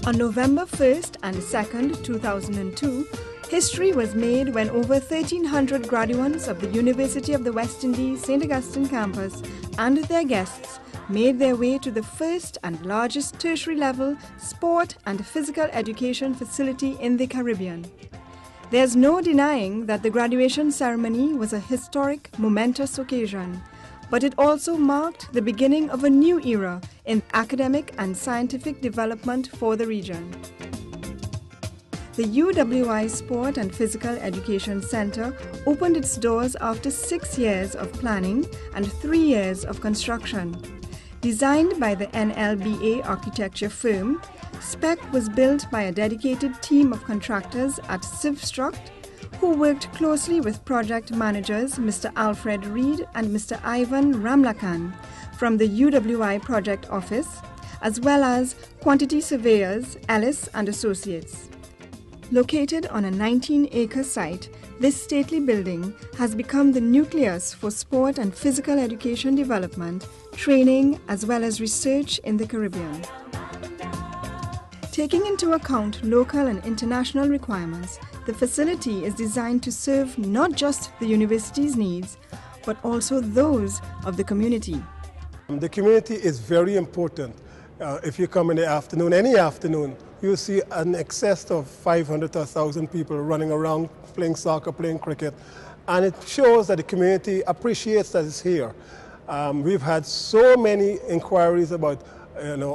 On November 1st and 2nd, 2002, history was made when over 1,300 graduates of the University of the West Indies St. Augustine campus and their guests made their way to the first and largest tertiary-level sport and physical education facility in the Caribbean. There's no denying that the graduation ceremony was a historic, momentous occasion, but it also marked the beginning of a new era in academic and scientific development for the region. The UWI Sport and Physical Education Center opened its doors after 6 years of planning and 3 years of construction. Designed by the NLBA architecture firm, SPEC was built by a dedicated team of contractors at Civstruct, who worked closely with project managers Mr. Alfred Reed and Mr. Ivan Ramlakan from the UWI Project Office, as well as quantity surveyors Ellis and Associates. Located on a 19-acre site, this stately building has become the nucleus for sport and physical education development, training, as well as research in the Caribbean. Taking into account local and international requirements, the facility is designed to serve not just the university's needs, but also those of the community. The community is very important. If you come in the afternoon, any afternoon, you'll see an excess of 500 to 1,000 people running around, playing soccer, playing cricket, and it shows that the community appreciates that it's here. We've had so many inquiries about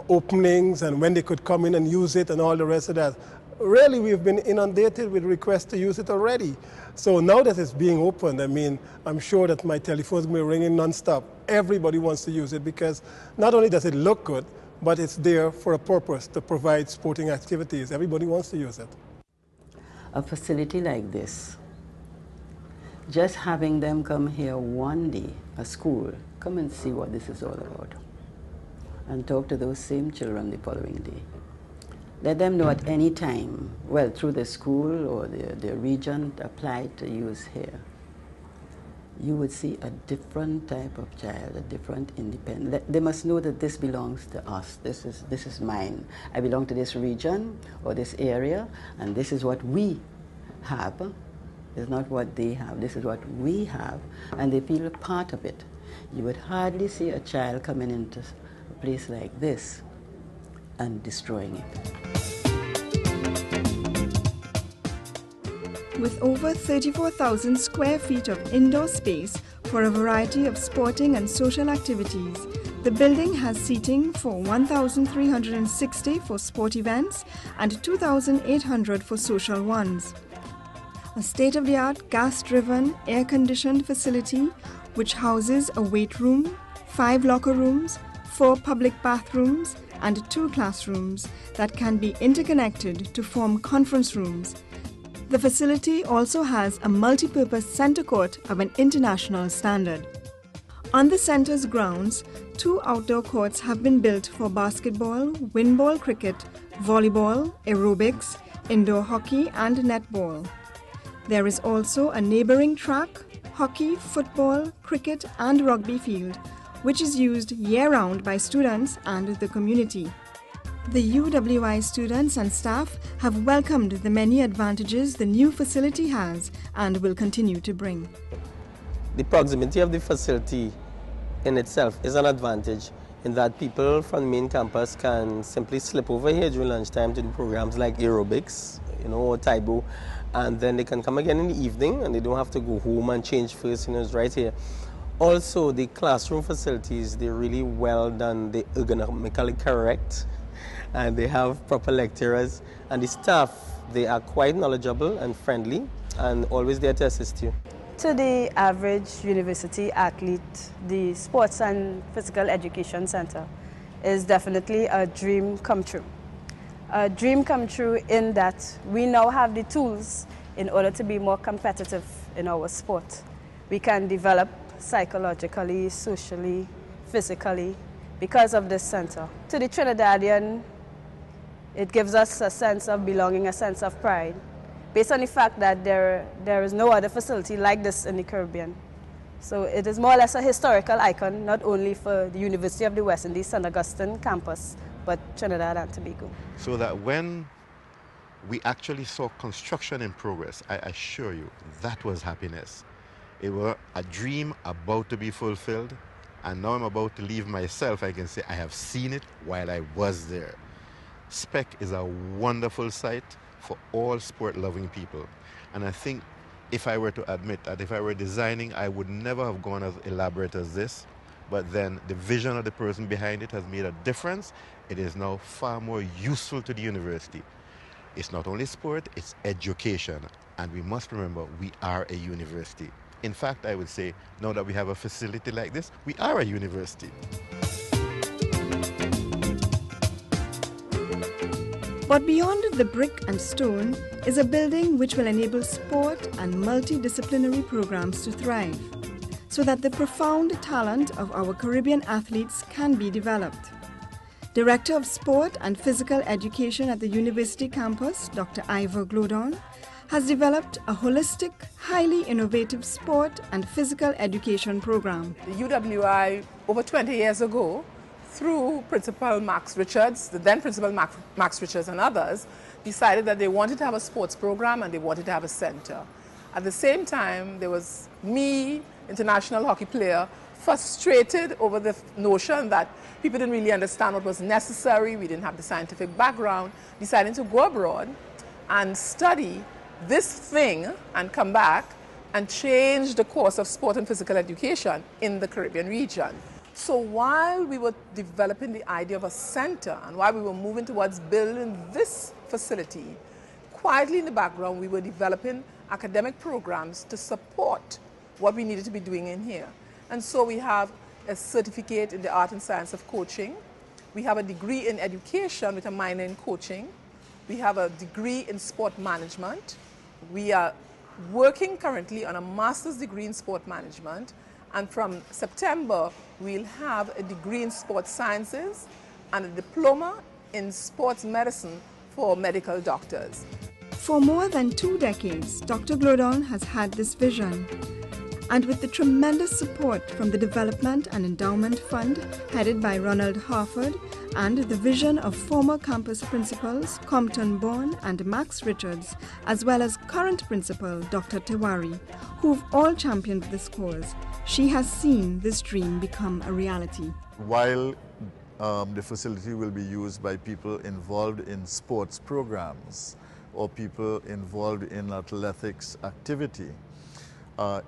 openings and when they could come in and use it and all the rest of that. Really, we've been inundated with requests to use it already. So now that it's being opened, I'm sure that my telephone's going to be ringing non-stop. Everybody wants to use it because not only does it look good, but it's there for a purpose to provide sporting activities. Everybody wants to use it. A facility like this, just having them come here one day, a school, come and see what this is all about, and talk to those same children the following day. Let them know at any time, well, through the school or the region applied to use here, you would see a different type of child, a different independent. They must know that this belongs to us. This is mine. I belong to this region or this area, and this is what we have. It's not what they have. This is what we have, and they feel a part of it. You would hardly see a child coming into a place like this and destroying it. With over 34,000 square feet of indoor space for a variety of sporting and social activities, the building has seating for 1,360 for sport events and 2,800 for social ones. A state-of-the-art gas-driven, air-conditioned facility which houses a weight room, 5 locker rooms, 4 public bathrooms, and 2 classrooms that can be interconnected to form conference rooms. The facility also has a multi-purpose center court of an international standard. On the center's grounds, 2 outdoor courts have been built for basketball, windball cricket, volleyball, aerobics, indoor hockey, and netball. There is also a neighboring track, hockey, football, cricket, and rugby field, which is used year-round by students and the community. The UWI students and staff have welcomed the many advantages the new facility has and will continue to bring. The proximity of the facility in itself is an advantage in that people from the main campus can simply slip over here during lunchtime to do programs like aerobics, or Taibo, and then they can come again in the evening and they don't have to go home and change first, it's right here. Also, the classroom facilities, they're really well done, they're ergonomically correct, and they have proper lecturers, and the staff, they are quite knowledgeable and friendly and always there to assist you. To the average university athlete, the Sports and Physical Education Center is definitely a dream come true. A dream come true in that we now have the tools in order to be more competitive in our sport. We can develop psychologically, socially, physically because of this center. To the Trinidadian, it gives us a sense of belonging, a sense of pride, based on the fact that there is no other facility like this in the Caribbean. So it is more or less a historical icon, not only for the University of the West Indies St. Augustine campus, but Trinidad and Tobago. So that when we actually saw construction in progress, I assure you, that was happiness. It was a dream about to be fulfilled, and now I'm about to leave myself. I can say I have seen it while I was there. SPEC is a wonderful site for all sport-loving people. And I think if I were to admit that if I were designing, I would never have gone as elaborate as this. But then the vision of the person behind it has made a difference. It is now far more useful to the university. It's not only sport, it's education. And we must remember, we are a university. In fact, I would say, now that we have a facility like this, we are a university. But beyond the brick and stone is a building which will enable sport and multidisciplinary programs to thrive, so that the profound talent of our Caribbean athletes can be developed. Director of Sport and Physical Education at the University campus, Dr. Ivor Glodon, has developed a holistic, highly innovative sport and physical education program. The UWI, over 20 years ago, through Principal Max Richards, the then Principal Max Richards and others, decided that they wanted to have a sports program and they wanted to have a center. At the same time, there was me, international hockey player, frustrated over the notion that people didn't really understand what was necessary, we didn't have the scientific background, deciding to go abroad and study this thing and come back and change the course of sport and physical education in the Caribbean region. So while we were developing the idea of a center and while we were moving towards building this facility, quietly in the background we were developing academic programs to support what we needed to be doing in here. And so we have a certificate in the art and science of coaching. We have a degree in education with a minor in coaching. We have a degree in sport management. We are working currently on a master's degree in sport management. And from September, we'll have a degree in sports sciences and a diploma in sports medicine for medical doctors. For more than 2 decades, Dr. Glodon has had this vision. And with the tremendous support from the Development and Endowment Fund, headed by Ronald Harford, and the vision of former campus principals Compton Bourne and Max Richards, as well as current principal Dr. Tewari, who've all championed this cause, she has seen this dream become a reality. While the facility will be used by people involved in sports programs or people involved in athletics activity,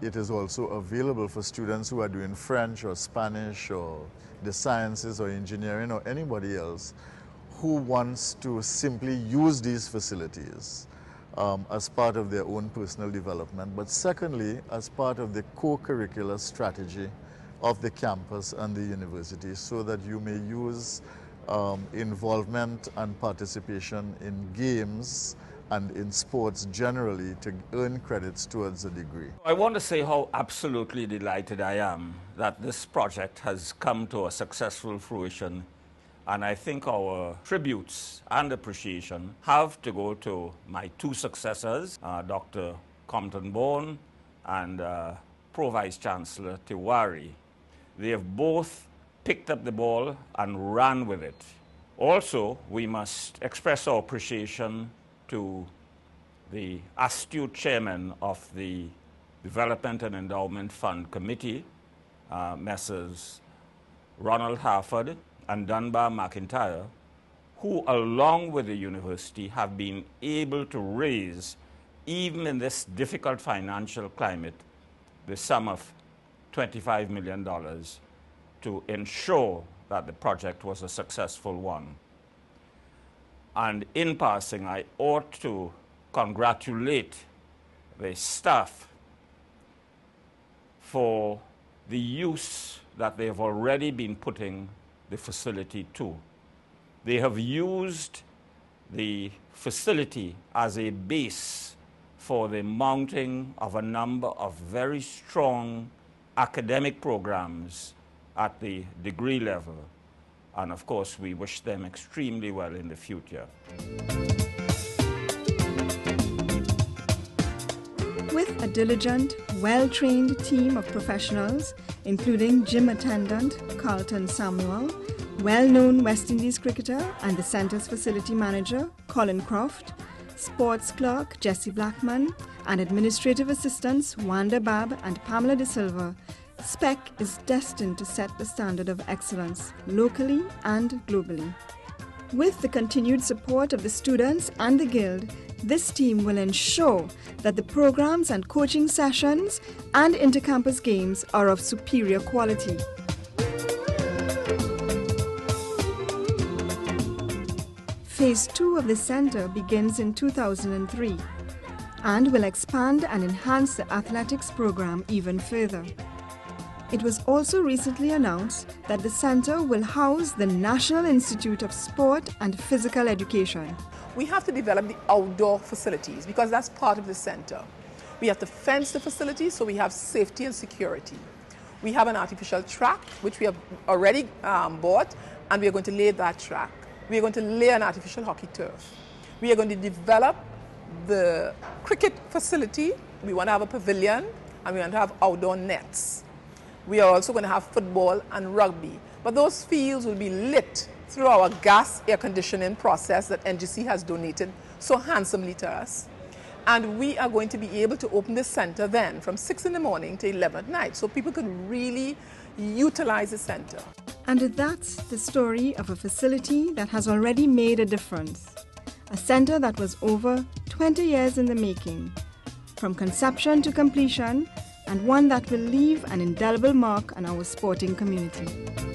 it is also available for students who are doing French or Spanish or the sciences or engineering or anybody else who wants to simply use these facilities as part of their own personal development, but secondly, as part of the co-curricular strategy of the campus and the university, so that you may use involvement and participation in games and in sports generally to earn credits towards a degree. I want to say how absolutely delighted I am that this project has come to a successful fruition, and I think our tributes and appreciation have to go to my 2 successors, Dr. Compton Bourne and Pro Vice Chancellor Tewari. They have both picked up the ball and ran with it. Also, we must express our appreciation to the astute chairman of the Development and Endowment Fund Committee, Messrs. Ronald Harford and Dunbar McIntyre, who along with the university have been able to raise, even in this difficult financial climate, the sum of $25 million to ensure that the project was a successful one. And in passing, I ought to congratulate the staff for the use that they have already been putting the facility to. They have used the facility as a base for the mounting of a number of very strong academic programs at the degree level. And of course, we wish them extremely well in the future. With a diligent, well-trained team of professionals, including gym attendant Carlton Samuel, Well-known West Indies cricketer and the centre's facility manager, Colin Croft, sports clerk Jessie Blackman, and administrative assistants Wanda Babb and Pamela De Silva, SPEC is destined to set the standard of excellence locally and globally. With the continued support of the students and the Guild, this team will ensure that the programs and coaching sessions and intercampus games are of superior quality. Phase 2 of the centre begins in 2003 and will expand and enhance the athletics program even further. It was also recently announced that the centre will house the National Institute of Sport and Physical Education. We have to develop the outdoor facilities because that's part of the centre. We have to fence the facilities so we have safety and security. We have an artificial track which we have already bought, and we are going to lay that track. We are going to lay an artificial hockey turf. We are going to develop the cricket facility. We want to have a pavilion, and we want to have outdoor nets. We are also going to have football and rugby. But those fields will be lit through our gas air conditioning process that NGC has donated so handsomely to us. And we are going to be able to open this center then from 6 in the morning to 11 at night, so people can really utilize the center. And that's the story of a facility that has already made a difference. A center that was over 20 years in the making, from conception to completion, and one that will leave an indelible mark on our sporting community.